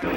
But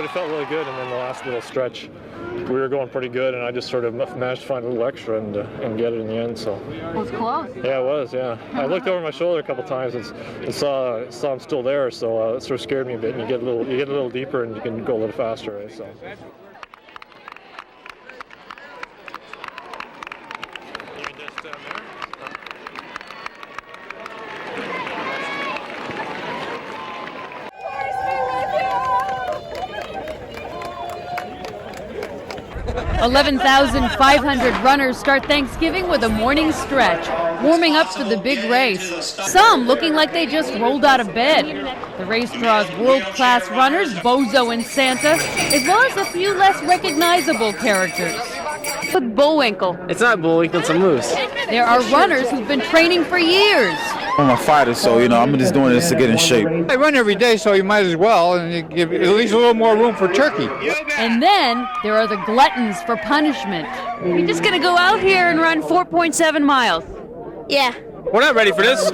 it felt really good, and then the last little stretch, we were going pretty good, and I just sort of managed to find a little extra and get it in the end. So it was close. Yeah, it was. Yeah, I looked over my shoulder a couple times and saw him still there, so it sort of scared me a bit. And you get a little deeper, and you can go a little faster. Right? So. 11,500 runners start Thanksgiving with a morning stretch, warming up for the big race. Some looking like they just rolled out of bed. The race draws world-class runners, Bozo and Santa, as well as a few less recognizable characters. But Bullwinkle. It's not Bullwinkle, it's a moose. There are runners who've been training for years. I'm a fighter, so, I'm just doing this to get in shape. I run every day, so you might as well, and you give at least a little more room for turkey. And then there are the gluttons for punishment. We're just going to go out here and run 4.7 miles. Yeah. We're not ready for this.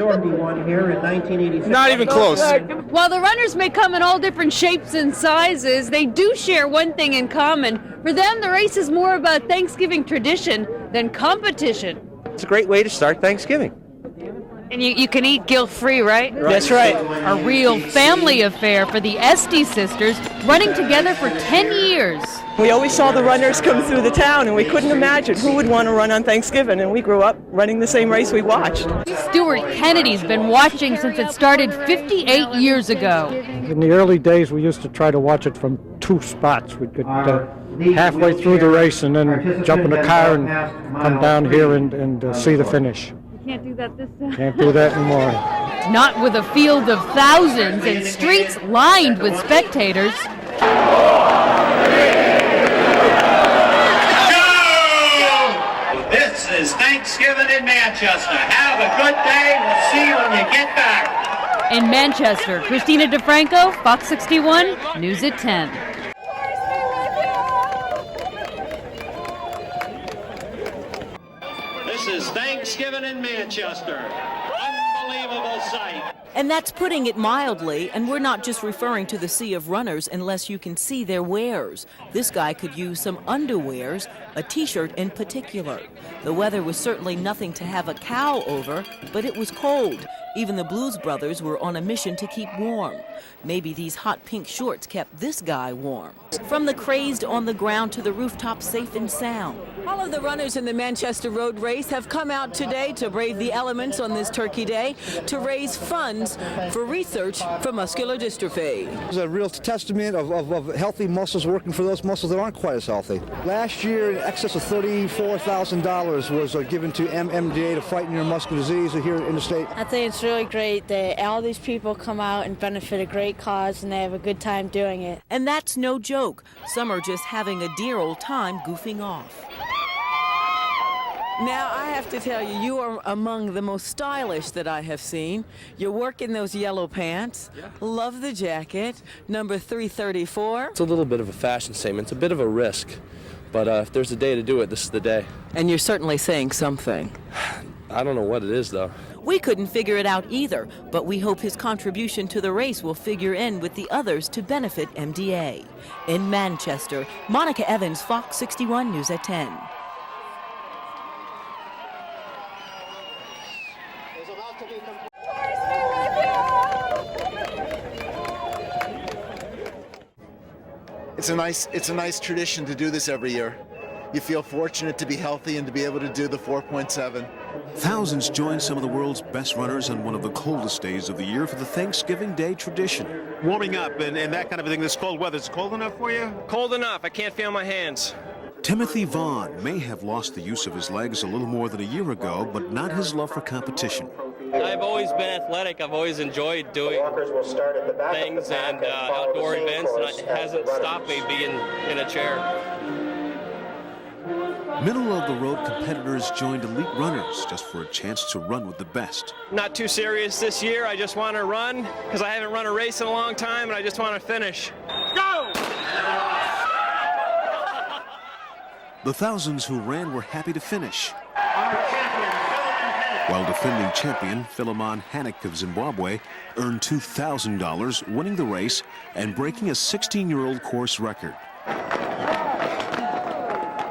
Not even close. While the runners may come in all different shapes and sizes, they do share one thing in common. For them, the race is more about Thanksgiving tradition than competition. It's a great way to start Thanksgiving. And you can eat guilt-free, right? That's right. A real family affair for the Esty sisters, running together for 10 years. We always saw the runners come through the town, and we couldn't imagine who would want to run on Thanksgiving, and we grew up running the same race we watched. Stuart Kennedy's been watching since it started 58 years ago. In the early days, we used to try to watch it from two spots. We could halfway through the race and then jump in the car and come down here and see the finish. Can't do that this time. Can't do that anymore. Not with a field of thousands and streets lined with spectators. This is Thanksgiving in Manchester. Have a good day. We'll see you when you get back. In Manchester, Christina DeFranco, Fox 61, News at 10. This is Thanksgiving in Manchester. Unbelievable sight. And that's putting it mildly, and we're not just referring to the sea of runners unless you can see their wares. This guy could use some underwears, a t-shirt in particular. The weather was certainly nothing to have a cow over, but it was cold. Even the Blues Brothers were on a mission to keep warm. Maybe these hot pink shorts kept this guy warm. From the crazed on the ground to the rooftop safe and sound. All of the runners in the Manchester Road Race have come out today to brave the elements on this Turkey Day to raise funds for research for muscular dystrophy. It's a real testament of healthy muscles working for those muscles that aren't quite as healthy. Last year, in excess of $34,000 was given to MMDA to fight neuromuscular disease here in the state. I think it's really great that all these people come out and benefit a great cause and they have a good time doing it. And that's no joke. Some are just having a dear old time goofing off. Now, I have to tell you, you are among the most stylish that I have seen. You're working those yellow pants. Yeah. Love the jacket. Number 334. It's a little bit of a fashion statement. It's a bit of a risk. But if there's a day to do it, this is the day. And you're certainly saying something. I don't know what it is, though. We couldn't figure it out either, but we hope his contribution to the race will figure in with the others to benefit MDA. In Manchester, Monica Evans, Fox 61 News at 10. It's a nice tradition to do this every year. You feel fortunate to be healthy and to be able to do the 4.7. Thousands join some of the world's best runners on one of the coldest days of the year for the Thanksgiving Day tradition. Warming up and that kind of thing, this cold weather, is it cold enough for you? Cold enough. I can't feel my hands. Timothy Vaughn may have lost the use of his legs a little more than a year ago, but not his love for competition. I've always been athletic. I've always enjoyed doing things and outdoor events, and it hasn't stopped me being in a chair. Middle-of-the-road competitors joined elite runners just for a chance to run with the best. Not too serious this year. I just want to run because I haven't run a race in a long time, and I just want to finish. Go! The thousands who ran were happy to finish. While defending champion Philemon Hannock of Zimbabwe earned $2,000, winning the race and breaking a 16-year-old course record.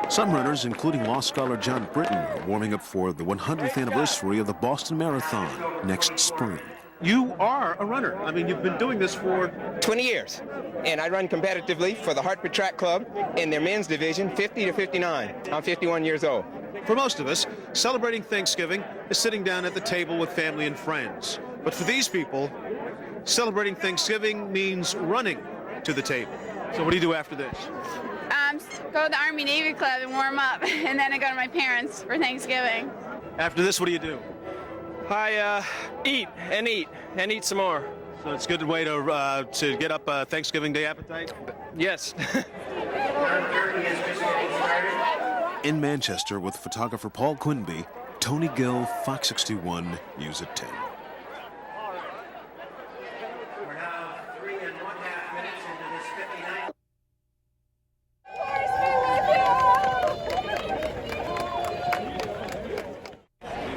Some runners, including law scholar John Britton, are warming up for the 100th anniversary of the Boston Marathon next spring. You are a runner. I mean, you've been doing this for 20 years. And I run competitively for the Hartford Track Club in their men's division, 50 to 59. I'm 51 years old. For most of us, celebrating Thanksgiving is sitting down at the table with family and friends. But for these people, celebrating Thanksgiving means running to the table. So what do you do after this? Go to the Army Navy Club and warm up, and then I go to my parents for Thanksgiving. After this, what do you do? I eat and eat and eat some more. So it's a good way to get up Thanksgiving Day appetite? Yes. In Manchester with photographer Paul Quinby, Tony Gill, Fox 61, News at 10. We're now 3 1/2 minutes into this 59.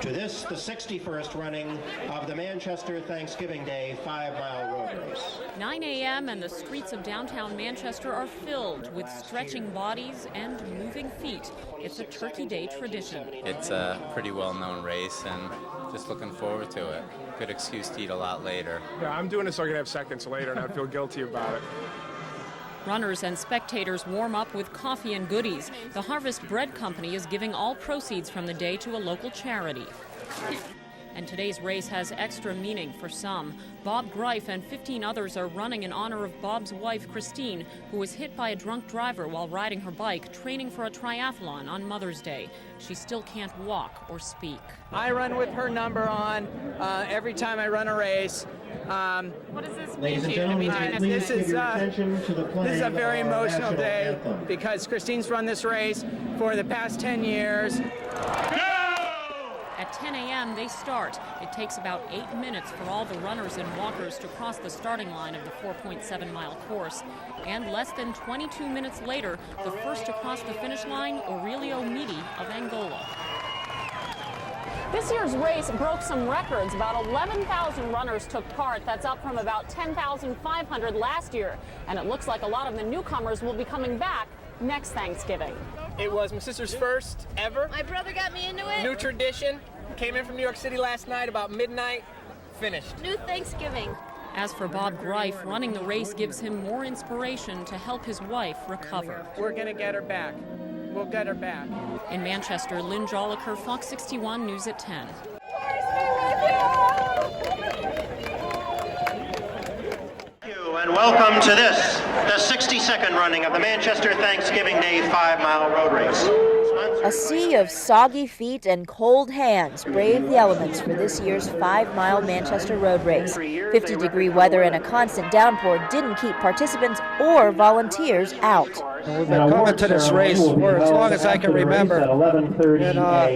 To this, the 61st running of the Manchester Thanksgiving Day 5-mile road race. 9 a.m. and the streets of downtown Manchester are filled with stretching bodies and moving feet. It's a Turkey Day tradition. It's a pretty well-known race and just looking forward to it. Good excuse to eat a lot later. Yeah, I'm doing this so I can have seconds later and I'd feel guilty about it. Runners and spectators warm up with coffee and goodies. The Harvest Bread Company is giving all proceeds from the day to a local charity. And today's race has extra meaning for some. Bob Greif and 15 others are running in honor of Bob's wife, Christine, who was hit by a drunk driver while riding her bike, training for a triathlon on Mother's Day. She still can't walk or speak. I run with her number on every time I run a race. What does this Ladies and gentlemen, please give your attention to the playing This is a very of our emotional national day anthem. because Christine's run this race for the past 10 years. At 10 a.m. they start. It takes about 8 minutes for all the runners and walkers to cross the starting line of the 4.7-mile course. And less than 22 minutes later, the first to cross the finish line, Aurelio Midi of Angola. This year's race broke some records. About 11,000 runners took part. That's up from about 10,500 last year. And it looks like a lot of the newcomers will be coming back next Thanksgiving. It was my sister's first ever. My brother got me into it. New tradition. Came in from New York City last night about midnight. Finished. New Thanksgiving. As for Bob Greif, running the race gives him more inspiration to help his wife recover. We're going to get her back. We'll get her back. In Manchester, Lynn Joliker, Fox 61 News at 10. And welcome to this, the 62nd running of the Manchester Thanksgiving Day 5-mile road race. A sea of soggy feet and cold hands braved the elements for this year's 5-mile Manchester road race. 50-degree weather and a constant downpour didn't keep participants or volunteers out. We've been coming to this race for as long as I can remember, and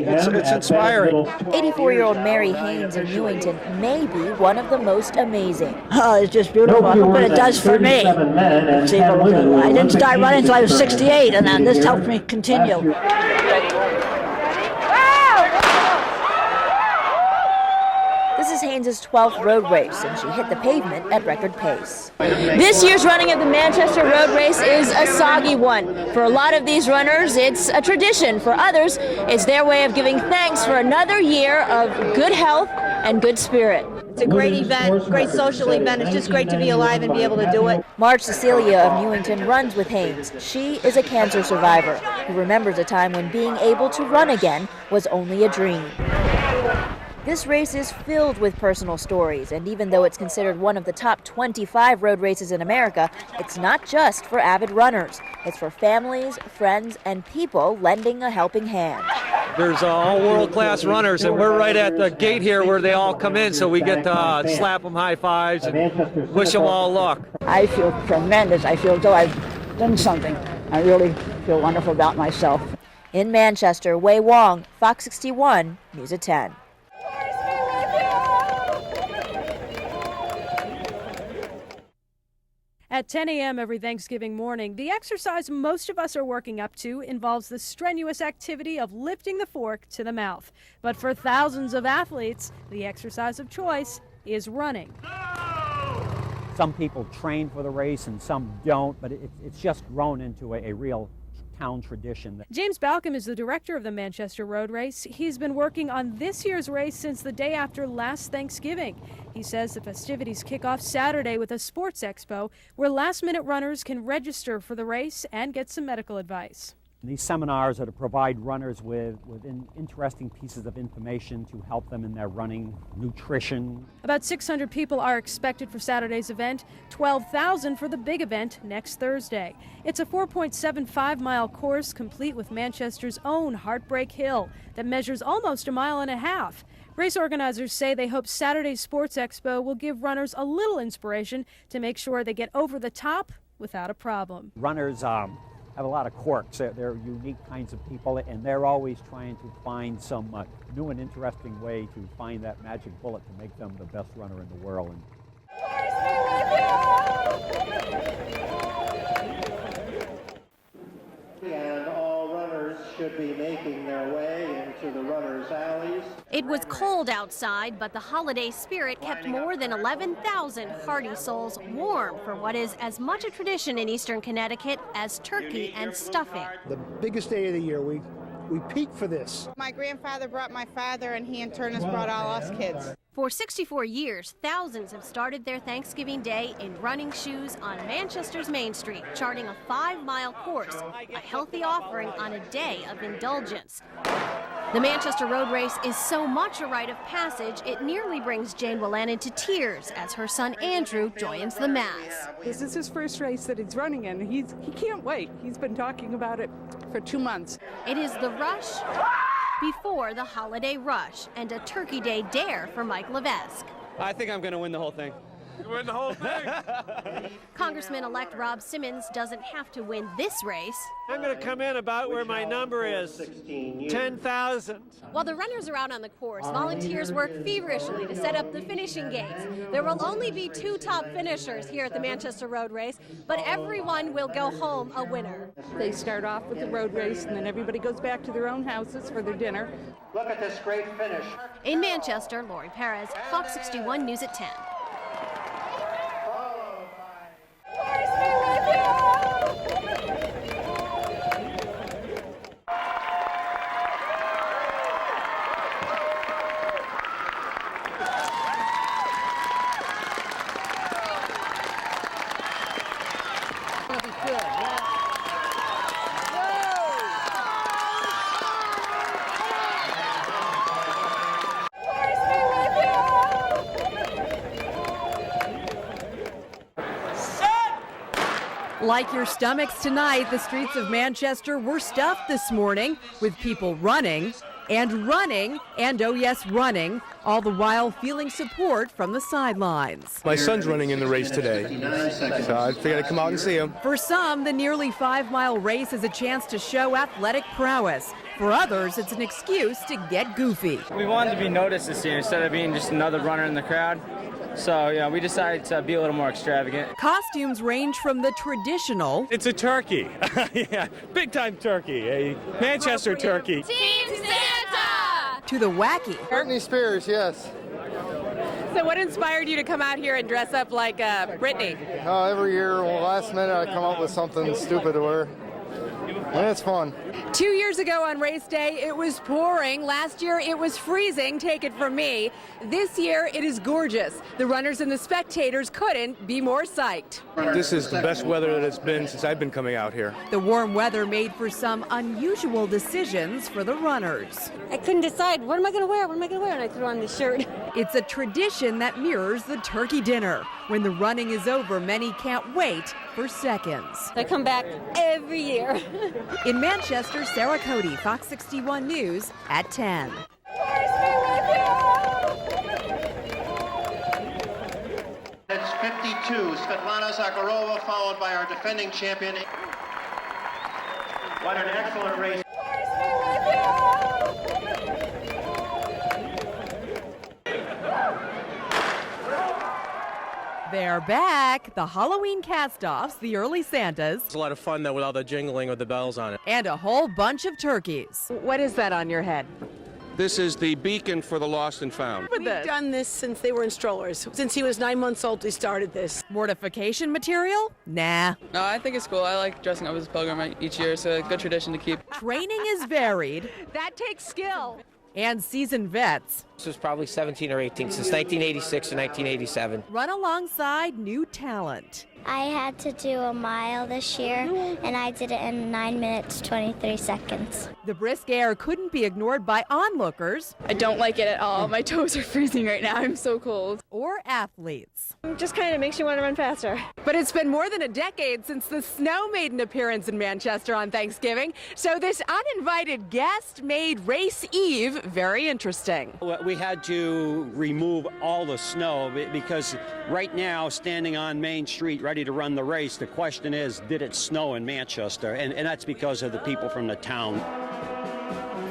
it's inspiring. 84-year-old Mary Haynes in Newington may be one of the most amazing. Oh, it's just beautiful. Look what it does for me. See, I didn't start running until I was 68, and then this helped me continue. This is Haynes' 12th road race, and she hit the pavement at record pace. This year's running of the Manchester Road Race is a soggy one. For a lot of these runners, it's a tradition. For others, it's their way of giving thanks for another year of good health and good spirit. It's a great event, great social event. It's just great to be alive and be able to do it. Marge Cecilia of Newington runs with Haynes. She is a cancer survivor who remembers a time when being able to run again was only a dream. This race is filled with personal stories, and even though it's considered one of the top 25 road races in America, it's not just for avid runners. It's for families, friends, and people lending a helping hand. There's all world-class runners, and we're right at the gate here where they all come in, so we get to slap them high fives and wish them all luck. I feel tremendous. I feel as though I've done something. I really feel wonderful about myself. In Manchester, Wei Wong, Fox 61, News at 10. At 10 a.m. every Thanksgiving morning, the exercise most of us are working up to involves the strenuous activity of lifting the fork to the mouth. But for thousands of athletes, the exercise of choice is running. Some people train for the race and some don't, but it's just grown into a real town tradition. James Balcom is the director of the Manchester Road Race. He's been working on this year's race since the day after last Thanksgiving. He says the festivities kick off Saturday with a sports expo where last-minute runners can register for the race and get some medical advice. These seminars are to provide runners with interesting pieces of information to help them in their running, nutrition. About 600 people are expected for Saturday's event, 12,000 for the big event next Thursday. It's a 4.75-mile course complete with Manchester's own Heartbreak Hill that measures almost a mile and a half. Race organizers say they hope Saturday's Sports Expo will give runners a little inspiration to make sure they get over the top without a problem. Runners have a lot of quirks. They're unique kinds of people, and they're always trying to find some new and interesting way to find that magic bullet to make them the best runner in the world. And all runners should be making their way into the runners' alleys. It was cold outside, but the holiday spirit kept more than 11,000 hardy souls warm for what is as much a tradition in eastern Connecticut as turkey and stuffing. The biggest day of the year, we peak for this. My grandfather brought my father, and he in turn has brought all us kids. For 64 years, thousands have started their Thanksgiving Day in running shoes on Manchester's Main Street, charting a 5-mile course, a healthy offering on a day of indulgence. The Manchester Road Race is so much a rite of passage, it nearly brings Jane Willannon to tears as her son Andrew joins the mass. This is his first race that he's running in. He can't wait. He's been talking about it for 2 months. It is the rush before the holiday rush and a Turkey Day dare for Mike Levesque. I think I'm going to win the whole thing. You win the whole thing. Congressman-elect Rob Simmons doesn't have to win this race. I'm going to come in about where my number is, 10,000. While the runners are out on the course, volunteers work feverishly to set up the finishing gates. There will only be 2 top finishers here at the Manchester Road Race, but everyone will go home a winner. They start off with the road race, and then everybody goes back to their own houses for their dinner. Look at this great finish. In Manchester, Lori Perez, Fox 61 News at 10. Like your stomachs tonight, the streets of Manchester were stuffed this morning with people running, and oh yes, running, all the while feeling support from the sidelines. My son's running in the race today, so I figured I'd come out and see him. For some, the nearly 5-mile race is a chance to show athletic prowess. For others, it's an excuse to get goofy. We wanted to be noticed this year instead of being just another runner in the crowd. So, yeah, we decided to be a little more extravagant. Costumes range from the traditional. It's a turkey. Yeah, big-time turkey, a Manchester turkey. Team Santa! To the wacky. Britney Spears, yes. So what inspired you to come out here and dress up like Britney? Every year, last minute, I come up with something stupid to wear. That's fun. 2 years ago on race day, it was pouring. Last year, it was freezing. Take it from me. This year, it is gorgeous. The runners and the spectators couldn't be more psyched. This is the best weather that it's been since I've been coming out here. The warm weather made for some unusual decisions for the runners. I couldn't decide, what am I going to wear? What am I going to wear? And I threw on this shirt. It's a tradition that mirrors the turkey dinner. When the running is over, many can't wait for seconds. I come back every year. In Manchester, Sarah Cody, Fox 61 News at 10. It's 52, Svetlana Zakharova, followed by our defending champion. What an excellent race. They're back. The Halloween cast-offs, the early Santas. It's a lot of fun, though, with all the jingling with the bells on it. And a whole bunch of turkeys. What is that on your head? This is the beacon for the lost and found. We've done this since they were in strollers. Since he was 9 months old, we started this. Mortification material? Nah. No, I think it's cool. I like dressing up as a pilgrim each year. It's a good tradition to keep. Training is varied. That takes skill. And seasoned vets. This was probably 17 or 18 since 1986 to 1987. Run alongside new talent. I had to do a mile this year, and I did it in 9 minutes, 23 seconds. The brisk air couldn't be ignored by onlookers. I don't like it at all. My toes are freezing right now. I'm so cold. Or athletes. It just kind of makes you want to run faster. But it's been more than a decade since the snow made an appearance in Manchester on Thanksgiving, so this uninvited guest made race eve very interesting. We had to remove all the snow because right now, standing on Main Street ready to run the race, the question is, did it snow in Manchester? And that's because of the people from the town.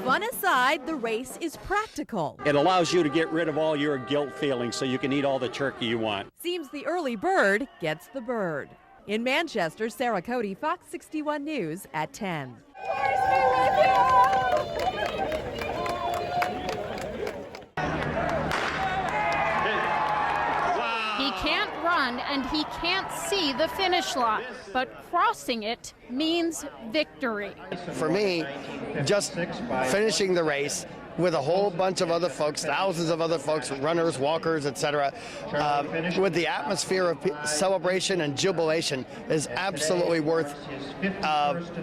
Fun aside, the race is practical. It allows you to get rid of all your guilt feelings so you can eat all the turkey you want. Seems the early bird gets the bird. In Manchester, Sarah Cody, Fox 61 News at 10. He can't run and he can't see the finish line, but crossing it means victory. For me, just finishing the race with a whole bunch of other folks, thousands of other folks, runners, walkers, etc., with the atmosphere of celebration and jubilation is absolutely worth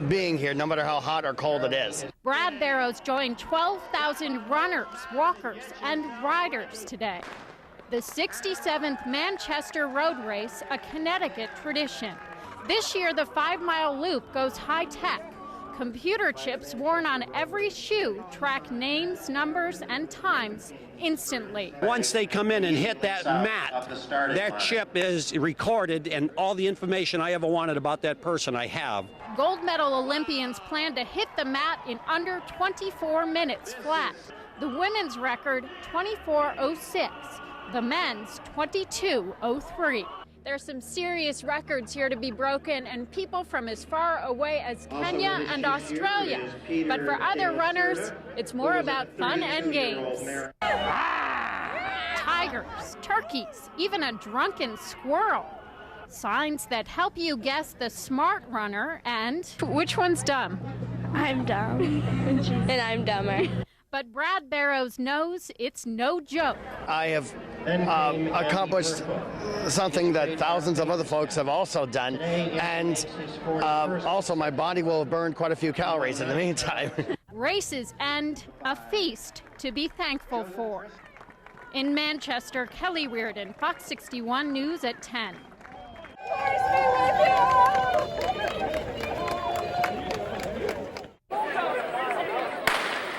being here, no matter how hot or cold it is. Brad Barrows joined 12,000 runners, walkers, and riders today. The 67th Manchester Road Race, a Connecticut tradition. This year, the 5-mile loop goes high-tech. Computer chips worn on every shoe track names, numbers, and times instantly. Once they come in and hit that mat, that chip is recorded, and all the information I ever wanted about that person I have. Gold medal Olympians plan to hit the mat in under 24 minutes flat. The women's record, 24:06. The men's, 22:03. There's some serious records here to be broken, and people from as far away as Kenya and Australia. But for other runners, it's more about fun and games. Tigers, turkeys, even a drunken squirrel. Signs that help you guess the smart runner and which one's dumb. I'm dumb. And I'm dumber. But Brad Barrows knows it's no joke. I have accomplished something that thousands of other folks have also done, and also my body will have burned quite a few calories in the meantime. Races end, a feast to be thankful for. In Manchester, Kelly Reardon, Fox 61 News at 10.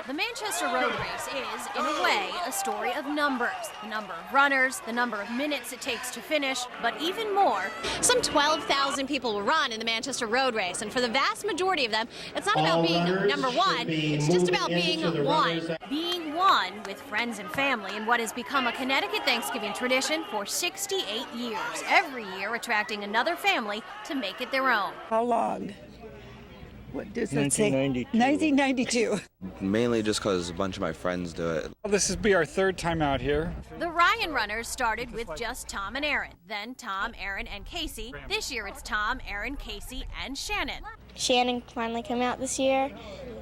The Manchester Road Race is, in a way, a story of numbers. The number of runners, the number of minutes it takes to finish, but even more, some 12,000 people will run in the Manchester Road Race, and for the vast majority of them, it's not about being number one, it's just about being one. Being one with friends and family in what has become a Connecticut Thanksgiving tradition for 68 years, every year attracting another family to make it their own. How long what does that say? 1992. Mainly just because a bunch of my friends do it. Well, this will be our third time out here. The Ryan runners started with just Tom and Aaron, then Tom, Aaron, and Casey. This year it's Tom, Aaron, Casey, and Shannon. Shannon finally came out this year,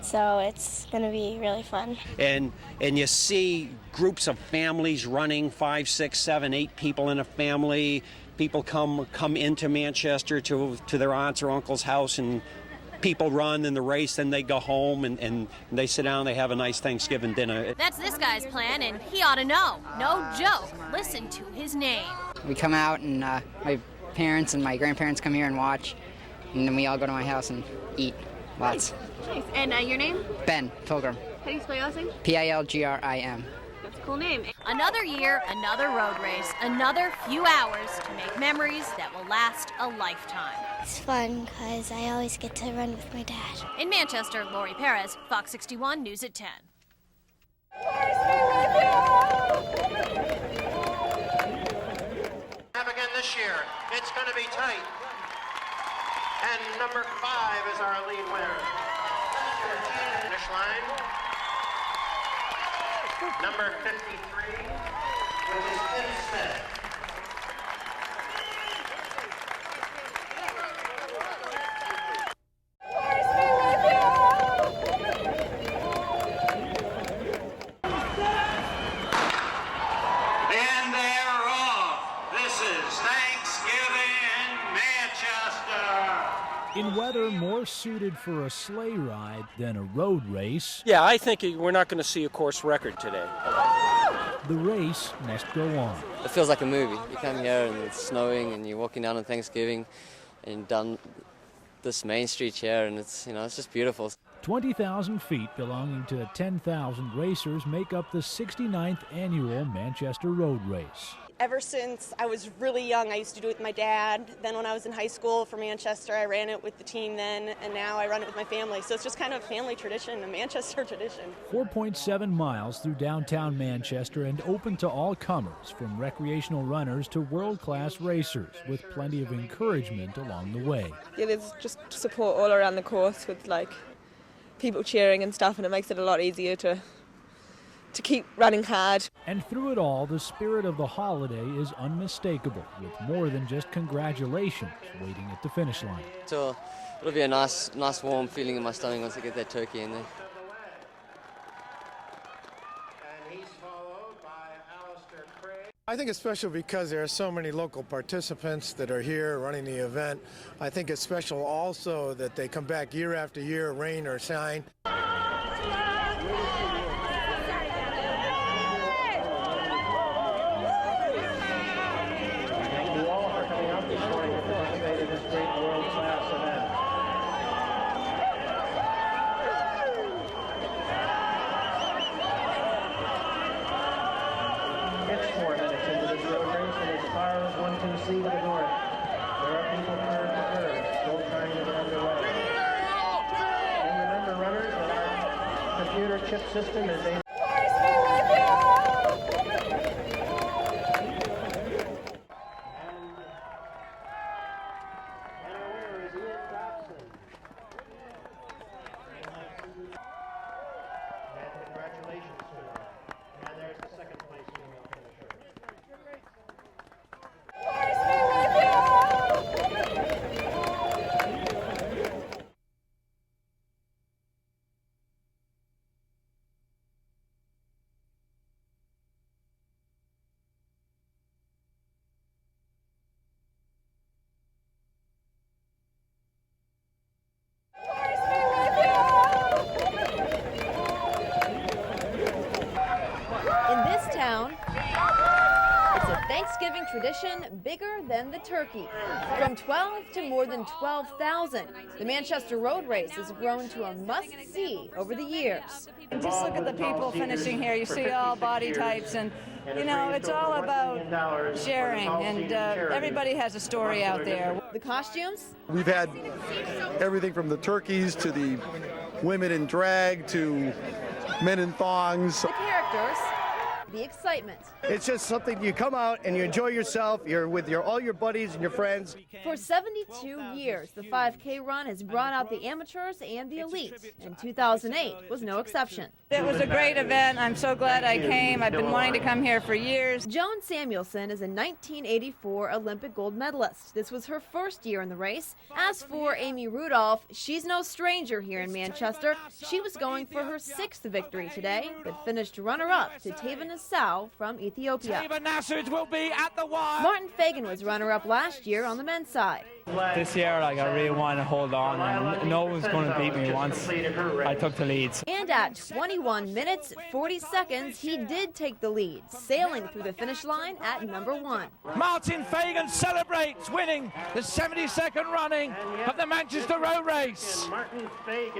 so it's going to be really fun. And you see groups of families running, 5, 6, 7, 8 people in a family. People come into Manchester to their aunt's or uncle's house, and people run in the race, then they go home and they sit down, they have a nice Thanksgiving dinner. That's this guy's plan, and he ought to know. No joke. Listen to his name. We come out, and my parents and my grandparents come here and watch, and then we all go to my house and eat lots. Nice. And your name? Ben Pilgrim. How do you spell your last name? Pilgrim. That's a cool name. Another year, another road race, another few hours to make memories that will last a lifetime. It's fun because I always get to run with my dad. In Manchester, Lori Perez, Fox 61 News at 10. Have again this year. It's going to be tight. And number 5 is our lead winner. Finish line. Number 53, which is Tim Smith. And they're off. This is Thanksgiving in Manchester. In weather more suited for a sleigh ride than a road race, Yeah, I think we're not going to see a course record today. the race must go on. It feels like a movie. You come here and it's snowing and you're walking down on Thanksgiving and you've done this main street here and it's just beautiful. 20,000 feet belonging to 10,000 racers make up the 69th annual Manchester Road Race. Ever since I was really young, I used to do it with my dad. Then when I was in high school for Manchester, I ran it with the team then, and now I run it with my family. So it's just kind of a family tradition, a Manchester tradition. 4.7 miles through downtown Manchester and open to all comers, from recreational runners to world-class racers, with plenty of encouragement along the way. Yeah, there's just support all around the course with people cheering and stuff, and it makes it a lot easier to keep running hard. And through it all, the spirit of the holiday is unmistakable, with more than just congratulations waiting at the finish line. So it'll be a nice warm feeling in my stomach once I get that turkey in there. I think it's special because there are so many local participants that are here running the event. I think it's special also that they come back year after year, rain or shine. See to the north. There are people curve to curve, still trying to get underway. And remember, runners, that our computer chip system is able. Congratulations to her. And there's the second place female finisher. In this town, it's a Thanksgiving tradition bigger than the turkey. From 12 to more than 12,000, the Manchester Road Race has grown to a must-see over the years. Just look at the people finishing here. You see all body types, and it's all about sharing, and everybody has a story out there. The costumes? We've had everything from the turkeys to the women in drag to men in thongs. The characters? the excitement. It's just something you come out and you enjoy yourself. You're with all your buddies and your friends. For 72 years, the 5K run has brought out the amateurs and the elite, and 2008 was no exception. It was a great event. I'm so glad I came. I've been wanting to come here for years. Joan Samuelson is a 1984 Olympic gold medalist. This was her first year in the race. As for Amy Rudolph, she's no stranger here in Manchester. She was going for her 6th victory today, but finished runner-up to Teva Nassau from Ethiopia. Teva Nassau will be at the wire. Martin Fagan was runner-up last year on the men's side. This year, I really want to hold on, and no one's going to beat me once I took the leads. And at 21 minutes, 40 seconds, he did take the lead, sailing through the finish line at number 1. Martin Fagan celebrates winning the 72nd running of the Manchester Road Race.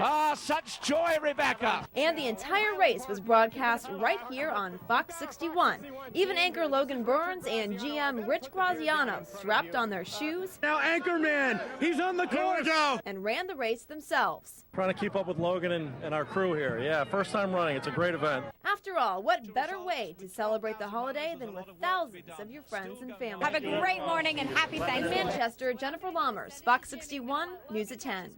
Ah, such joy, Rebecca. And the entire race was broadcast right here on Fox 61. Even anchor Logan Burns and GM Rich Graziano strapped on their shoes. Now Anchorman, he's on the course. And ran the race themselves. Trying to keep up with Logan and our crew here. Yeah, first time running. It's a great event. After all, what better way to celebrate the holiday than with thousands of your friends and family? Have a great morning and happy Thanksgiving. In Manchester, Jennifer Lammers, Fox 61, News at 10.